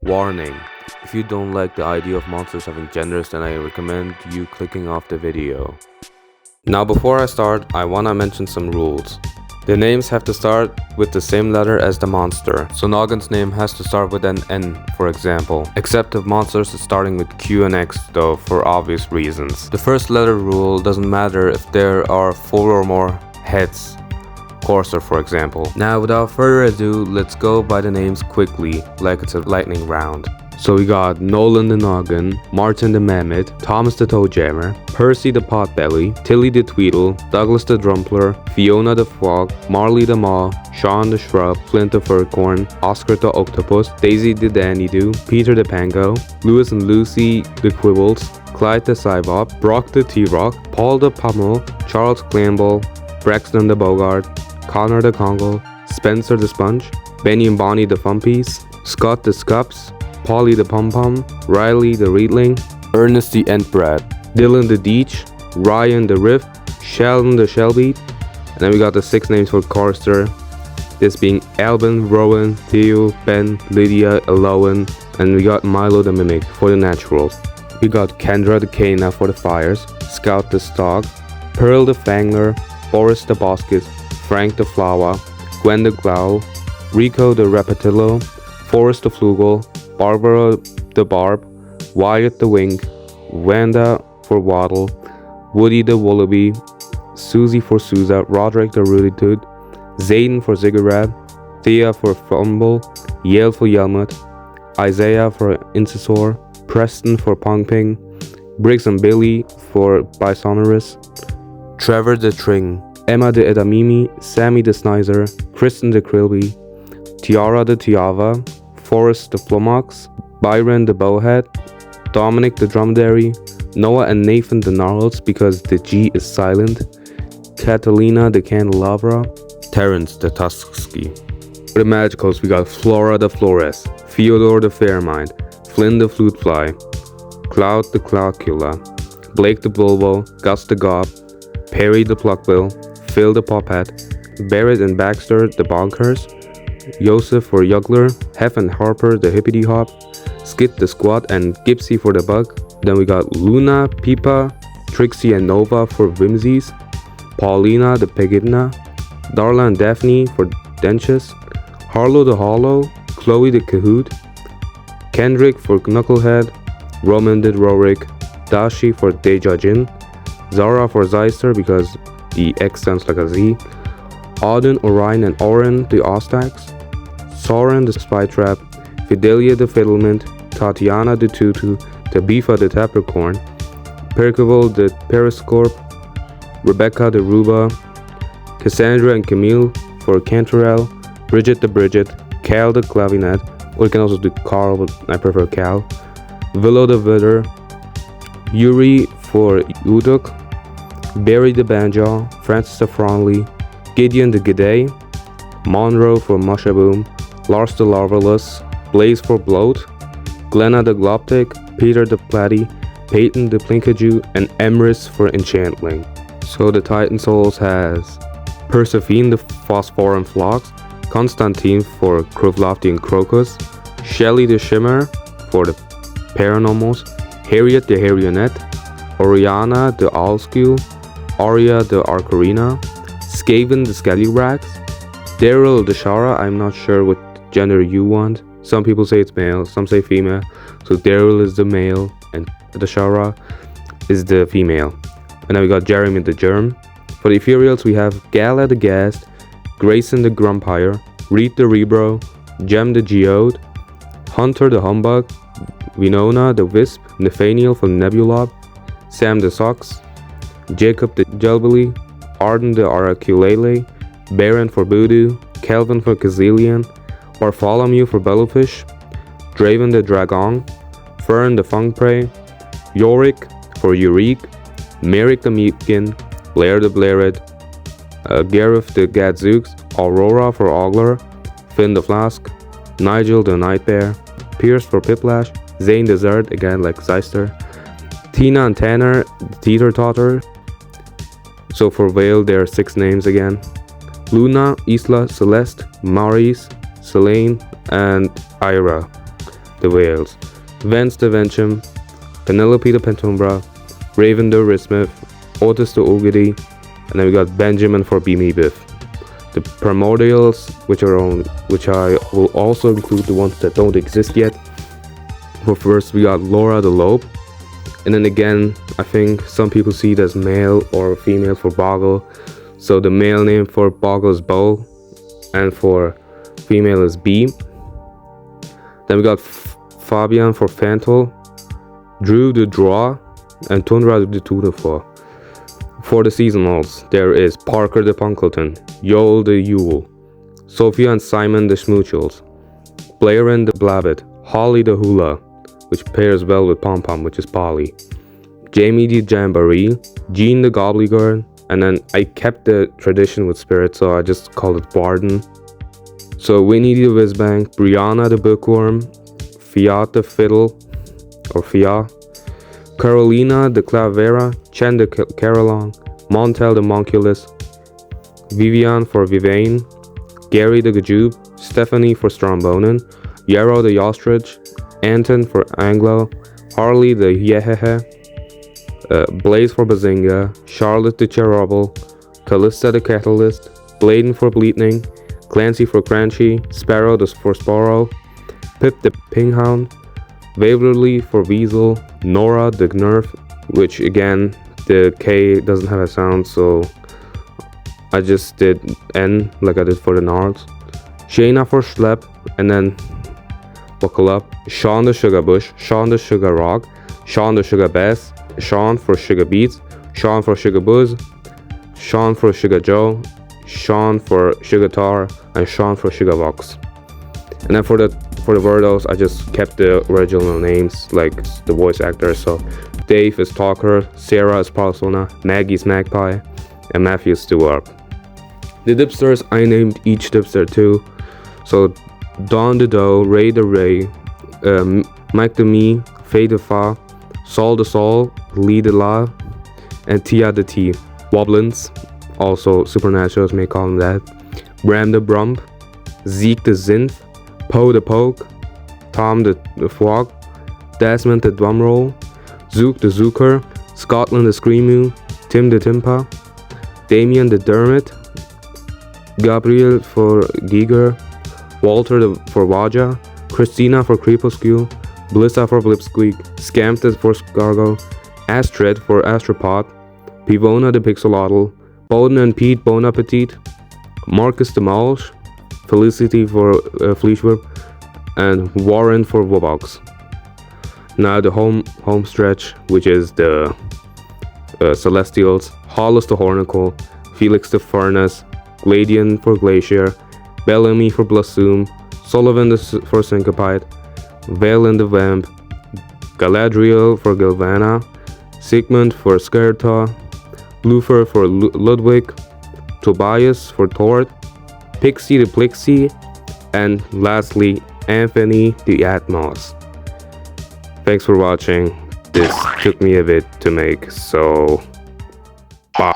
Warning: if you don't like the idea of monsters having genders, then I recommend you clicking off the video. Now before I start, I wanna mention some rules. The names have to start with the same letter as the monster. So Noggin's name has to start with an N, for example. Except if monsters is starting with Q and X though, for obvious reasons. The first letter rule doesn't matter if there are 4 or more heads. Courser, for example. Now without further ado, let's go by the names quickly, like it's a lightning round. So we got Nolan the Noggin, Martin the Mammoth, Thomas the Toejammer, Percy the Potbelly, Tilly the Tweedle, Douglas the Drumpler, Fiona the Frog, Marley the Maw, Sean the Shrub, Flint the Furcorn, Oscar the Octopus, Daisy the Dandy-Doo, Peter the Pango, Lewis and Lucy the Quibbles, Clyde the Cybop, Brock the T-Rock, Paul the Pummel, Charles Clamble, Braxton the Bogart, Connor the Congo, Spencer the Sponge, Benny and Bonnie the Fumpies, Scott the Scups, Polly the Pom-Pom, Riley the Reedling, Ernest the Entbrat, Dylan the Deech, Ryan the Riff, Sheldon the Shellbeat, and then we got the 6 names for Courser, this being Albin, Rowan, Theo, Ben, Lydia, Elowen, and we got Milo the Mimic for the naturals. We got Kendra the Cana for the fires, Scout the Stog, Pearl the Fangler, Boris the Boskus, Frank the Flower, Gwen the Glow, Rico the Repetillo, Forrest the Flugel, Barbara the Barb, Wyatt the Wink, Wanda for Waddle, Woody the Wallaby, Susie for Sousa, Roderick the Rudytoot, Zayden for Ziggurat, Thea for Fumble, Yale for Yelmut, Isaiah for Incisor, Preston for Pongping, Briggs and Billy for Bisonorus, Trevor the Tring, Emma the Edamimi, Sammy the Snizer, Kristen the Krilby, Tiara the Tiava, Forrest the Flomox, Byron the Bowhead, Dominic the Dromedary, Noah and Nathan the Gnarls because the G is silent, Catalina the Candelabra, Terrence the Tusky. For the magicals we got Flora the Flores, Theodore the Fairmind, Flynn the Flutefly, Cloud the Cloudcula, Blake the Bulbo, Gus the Gob, Perry the Pluckbill, Phil the Pophead, Barrett and Baxter the Bonkers, Joseph for Juggler, Hef and Harper the Hippity Hop, Skit the Squat, and Gipsy for the Bug. Then we got Luna, Pipa, Trixie and Nova for Whimsies, Paulina the Pegidna, Darla and Daphne for Dentious, Harlow the Hollow, Chloe the Kahoot, Kendrick for Knucklehead, Roman the Rorik, Dashi for Dejajin, Zara for Zeister because the X sounds like a Z, Auden, Orion and Oren the Ostax, Soren the Spytrap, Fidelia the Fiddlement, Tatiana the Tutu, Tabifa the Tappercorn, Percival the Periscorp, Rebecca the Ruba, Cassandra and Camille for Cantorell, Bridget the Bridget, Cal the Clavinet, or you can also do Carl, but I prefer Cal, Willow the Vidder, Yuri for Uduk, Barry the Banjo, Francis the Fronley, Gideon the G'day, Monroe for Mushaboom, Lars the Larvalus, Blaze for Bloat, Glenna the Gloptic, Peter the Platty, Peyton the Plinkaju, and Emrys for Enchantling. So the Titan Souls has Persephone the Phosphorum Phlox, Constantine for Krovlofty and Crocus, Shelly the Shimmer for the Paranormals, Harriet the Harrionet, Oriana the Owlskew, Aria the Arcarina, Skaven the Scallyrax, Daryl the Shara. I'm not sure what gender you want. Some people say it's male, some say female. So Daryl is the male and the Shara is the female. And then we got Jeremy the Germ. For the Ethereals we have Gala the Ghast, Grayson the Grumpire, Reed the Rebro, Jem the Geode, Hunter the Humbug, Winona the Wisp, Nathaniel from Nebulob, Sam the Sox, Jacob the Jelbily, Arden the Araculele, Baron for Voodoo, Kelvin for Kazilian, Bartholomew for Bellowfish, Draven the Dragon, Fern the Fungprey, Yorick for Urique, Merrick the Meatkin, Blair the Blaired, Gareth the Gadzooks, Aurora for Ogler, Finn the Flask, Nigel the Nightbear, Pierce for Piplash, Zane the Zard, again like Zeister, Tina and Tanner the Teeter Totter. So for Vale there are 6 names again. Luna, Isla, Celeste, Maurice, Selene, and Ira. the Whales, Vance the Venchum, Penelope the Pentumbra, Raven the Rismith, Otis the Ogedy, and then we got Benjamin for Beamibiff. The primordials, which I will also include the ones that don't exist yet. For first, we got Laura the Lobe, and then again, I think some people see it as male or female for Boggle. So the male name for Boggle is Bo, and for female is Bee. Then we got Fabian for Fantal, Drew the Draw, and Tundra the Tudorfor. For the seasonals, there is Parker the Punkleton, Yoel the Yule, Sophia and Simon the Schmoochels, Blairen the Blabbit, Holly the Hula, which pairs well with Pom Pom, which is Polly, Jamie the Jamboree, Jean the Gobbledygook, and then I kept the tradition with Spirit, so I just called it Braden. So Winnie the Whizbang, Brianna the Bookworm, Fiat the Fiddle, or Fia, Carolina the Clavera, Chen the Carolong, Montel the Monculus, Vivian for Vivain, Gary the Gajube, Stephanie for Strombonen, Yarrow the Ostrich, Anton for Anglo, Harley the Yehehe, Blaze for Bazinga, Charlotte the Charrkoll, Callista the Catalyst, Braden for Bleatning, Clancy for Cranchy, Sparrow for Sparrow, Pip the Pinghound, Waverly for Weasel, Nora the Gnurf, which again the K doesn't have a sound, so I just did N like I did for the Nards. Shayna for Schlep, and then buckle up, Sean the Sugar Bush, Sean the Sugar Rock, Sean the Sugar Bass, Sean for Sugar Beats, Sean for Sugar Buzz, Sean for Sugar Joe, Sean for Sugar Tar, and Sean for Sugar Vox. And then for the Wordos, I just kept the original names, like the voice actors. So Dave is Talker, Sarah is Parsona, Maggie's Magpie, and Matthew is Stewart. The Dipsters, I named each Dipster too. So Dawn the Doe, Ray the Ray, Mike the Me, Faye the Fa, Saul the Sol, Lee the La, and Tia the T. Wobblins, also Supernaturals may call him that. Bram the Brump, Zeke the Zinth, Poe the Poke, Tom the Frog, Desmond the Drumroll, Zook the Zooker, Scotland the Screamoo, Tim the Timpa, Damien the Dermot, Gabriel for Giger, Walter for Waja, Christina for Crepuscule, Blissa for Blipsqueak, Scampted for Scargo, Astrid for Astropod, Pivona the Pixelotl, Bowden and Pete Bon Appetit, Marcus the Mulch, Felicity for Fleeshwhip, and Warren for Wobox. Now the home stretch, which is the Celestials, Hollis the Hornicle, Felix the Furnace, Gladian for Glacier, Bellamy for Blossom, Sullivan for Syncopite, Valen the Vamp, Galadriel for Galvana, Sigmund for Skirta, Lufer for Ludwig, Tobias for Tort, Pixie the Plixie, and lastly Anthony the Atmos. Thanks for watching. This took me a bit to make, so bye.